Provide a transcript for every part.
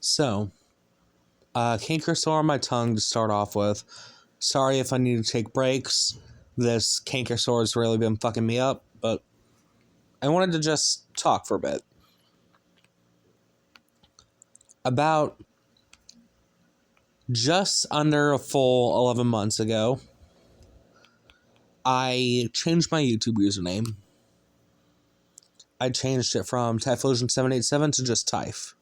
So, canker sore on my tongue to start off with. Sorry if I need to take breaks. This canker sore has really been fucking me up, but I wanted to just talk for a bit. About just under a full 11 months ago, I changed my YouTube username. I changed it from Typhlosion787 to just Typh.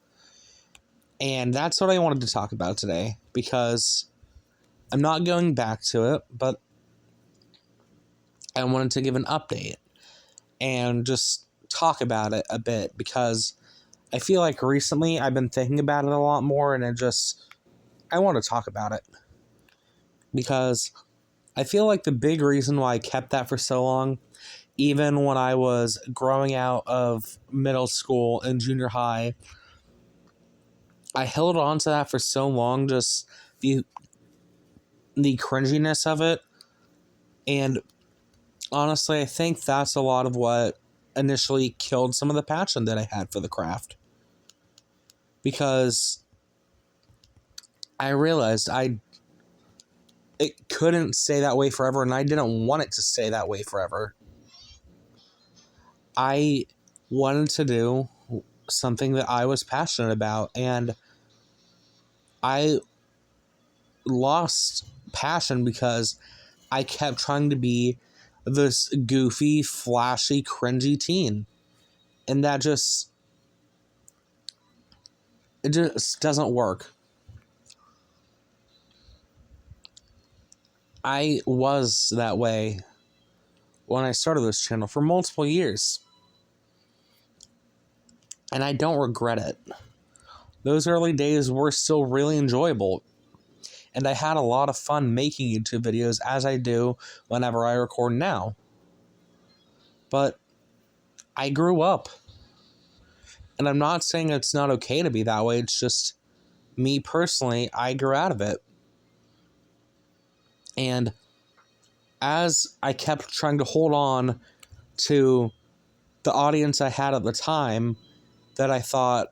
And that's what I wanted to talk about today, because I'm not going back to it, but I wanted to give an update and just talk about it a bit, because I feel like recently I've been thinking about it a lot more, and I want to talk about it. Because I feel like the big reason why I kept that for so long, even when I was growing out of middle school and junior high, I held on to that for so long, just the cringiness of it. And honestly, I think that's a lot of what initially killed some of the passion that I had for the craft. Because I realized it couldn't stay that way forever, and I didn't want it to stay that way forever. I wanted to do something that I was passionate about, and I lost passion because I kept trying to be this goofy, flashy, cringy teen. And it just doesn't work. I was that way when I started this channel for multiple years. And I don't regret it. Those early days were still really enjoyable. And I had a lot of fun making YouTube videos, as I do whenever I record now. But I grew up. And I'm not saying it's not okay to be that way. It's just me personally, I grew out of it. And as I kept trying to hold on to the audience I had at the time that I thought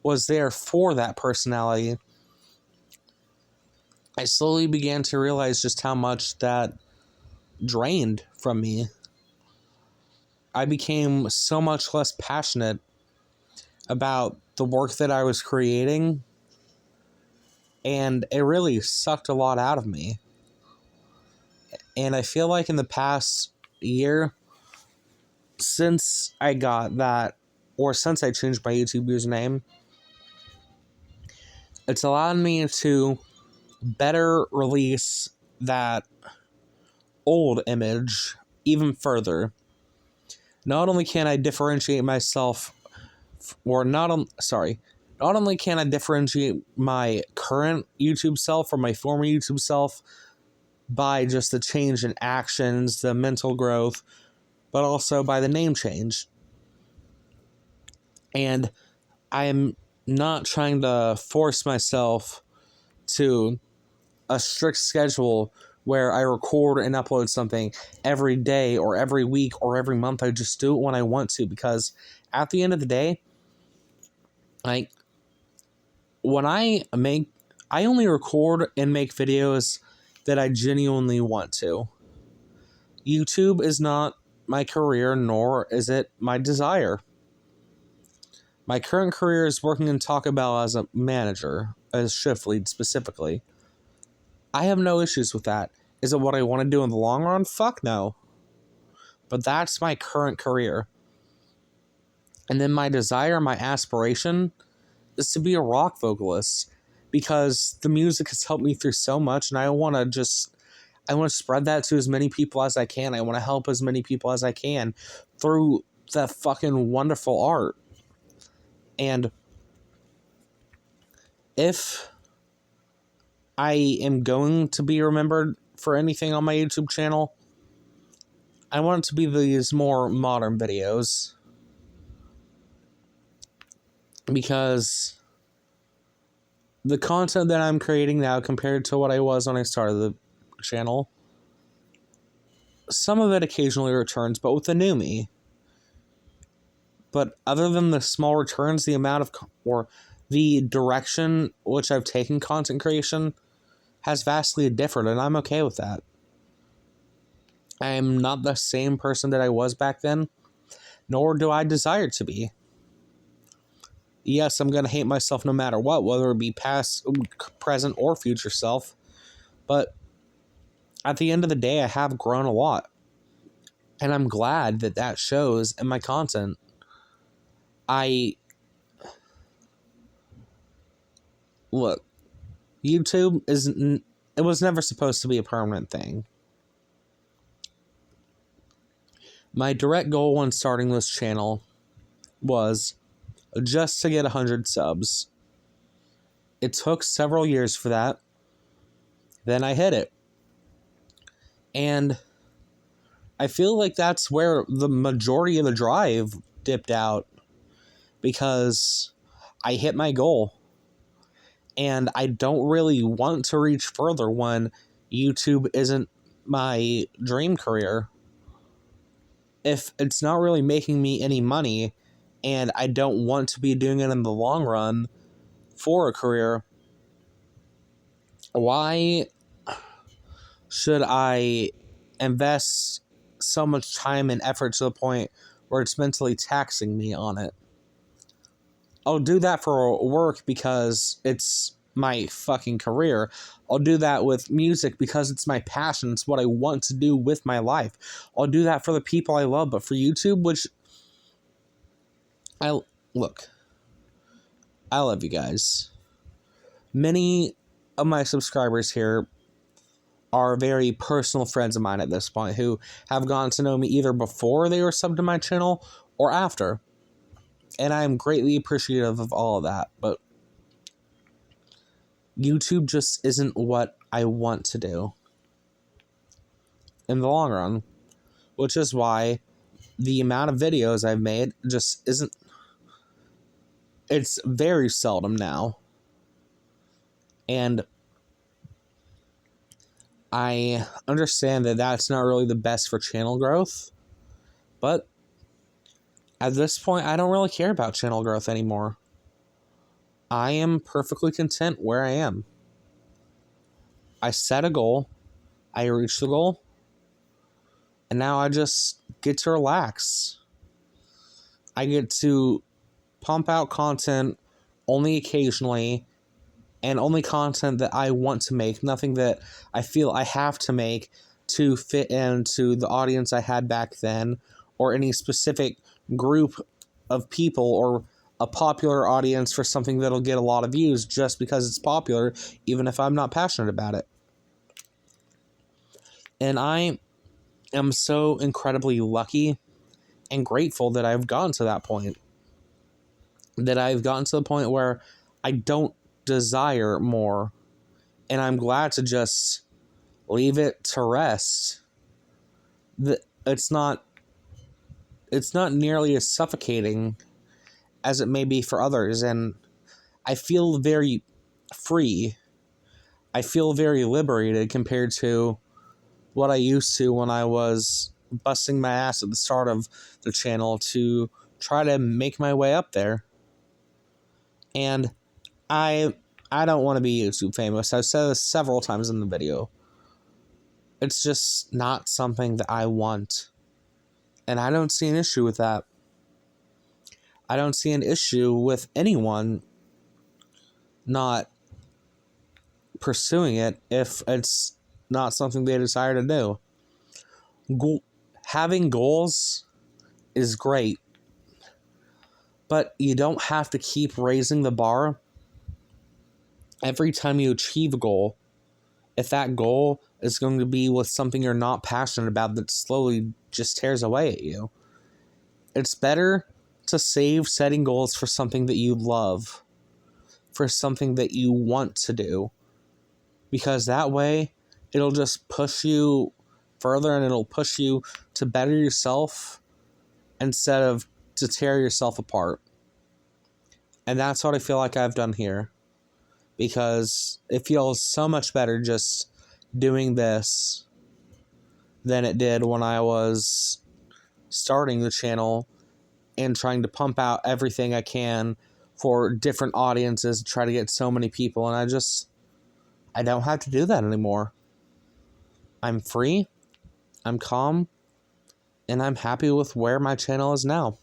was there for that personality, I slowly began to realize just how much that drained from me. I became so much less passionate about the work that I was creating, and it really sucked a lot out of me. And I feel like in the past year, since I got that, or since I changed my YouTube username, it's allowed me to better release that old image even further. Not only can I differentiate myself, not only can I differentiate my current YouTube self from my former YouTube self by just the change in actions, the mental growth, but also by the name change. And I am not trying to force myself to a strict schedule where I record and upload something every day or every week or every month. I just do it when I want to, because at the end of the day, like, when I only record and make videos that I genuinely want to. YouTube is not my career, nor is it my desire. My current career is working in Taco Bell as a manager, as shift lead specifically. I have no issues with that. Is it what I want to do in the long run? Fuck no. But that's my current career. And then my desire, my aspiration, is to be a rock vocalist, because the music has helped me through so much, and I want to spread that to as many people as I can. I want to help as many people as I can through that fucking wonderful art. And if I am going to be remembered for anything on my YouTube channel, I want it to be these more modern videos. Because the content that I'm creating now compared to what I was when I started the channel, some of it occasionally returns, but with the new me, But other than the small returns, the amount of or the direction which I've taken content creation has vastly differed, and I'm okay with that. I am not the same person that I was back then, nor do I desire to be. Yes, I'm going to hate myself no matter what, whether it be past, present, or future self. But at the end of the day, I have grown a lot. And I'm glad that that shows in my content. Look, YouTube it was never supposed to be a permanent thing. My direct goal when starting this channel was just to get 100 subs. It took several years for that. Then I hit it. And I feel like that's where the majority of the drive dipped out, because I hit my goal. And I don't really want to reach further when YouTube isn't my dream career. If it's not really making me any money, and I don't want to be doing it in the long run for a career, why should I invest so much time and effort to the point where it's mentally taxing me on it? I'll do that for work because it's my fucking career. I'll do that with music because it's my passion. It's what I want to do with my life. I'll do that for the people I love. But for YouTube, which I love you guys. Many of my subscribers here are very personal friends of mine at this point who have gotten to know me either before they were subbed to my channel or after. And I am greatly appreciative of all of that. But YouTube just isn't what I want to do in the long run. Which is why the amount of videos I've made just isn't... It's very seldom now. And I understand that that's not really the best for channel growth. But at this point, I don't really care about channel growth anymore. I am perfectly content where I am. I set a goal. I reached the goal. And now I just get to relax. I get to pump out content only occasionally, and only content that I want to make, nothing that I feel I have to make to fit into the audience I had back then, or any specific group of people, or a popular audience for something that'll get a lot of views just because it's popular, even if I'm not passionate about it. And I am so incredibly lucky and grateful that I've gotten to that point. That I've gotten to the point where I don't desire more, and I'm glad to just leave it to rest. It's not nearly as suffocating as it may be for others, and I feel very free. I feel very liberated compared to what I used to when I was busting my ass at the start of the channel to try to make my way up there. And I don't want to be YouTube famous. I've said this several times in the video. It's just not something that I want. And I don't see an issue with that. I don't see an issue with anyone not pursuing it if it's not something they desire to do. Having goals is great, but you don't have to keep raising the bar every time you achieve a goal. If that goal is going to be with something you're not passionate about that slowly just tears away at you, it's better to save setting goals for something that you love, for something that you want to do, because that way it'll just push you further, and it'll push you to better yourself instead of to tear yourself apart. And that's what I feel like I've done here, because it feels so much better just doing this than it did when I was starting the channel and trying to pump out everything I can for different audiences to try to get so many people. And I don't have to do that anymore. I'm free, I'm calm, and I'm happy with where my channel is now.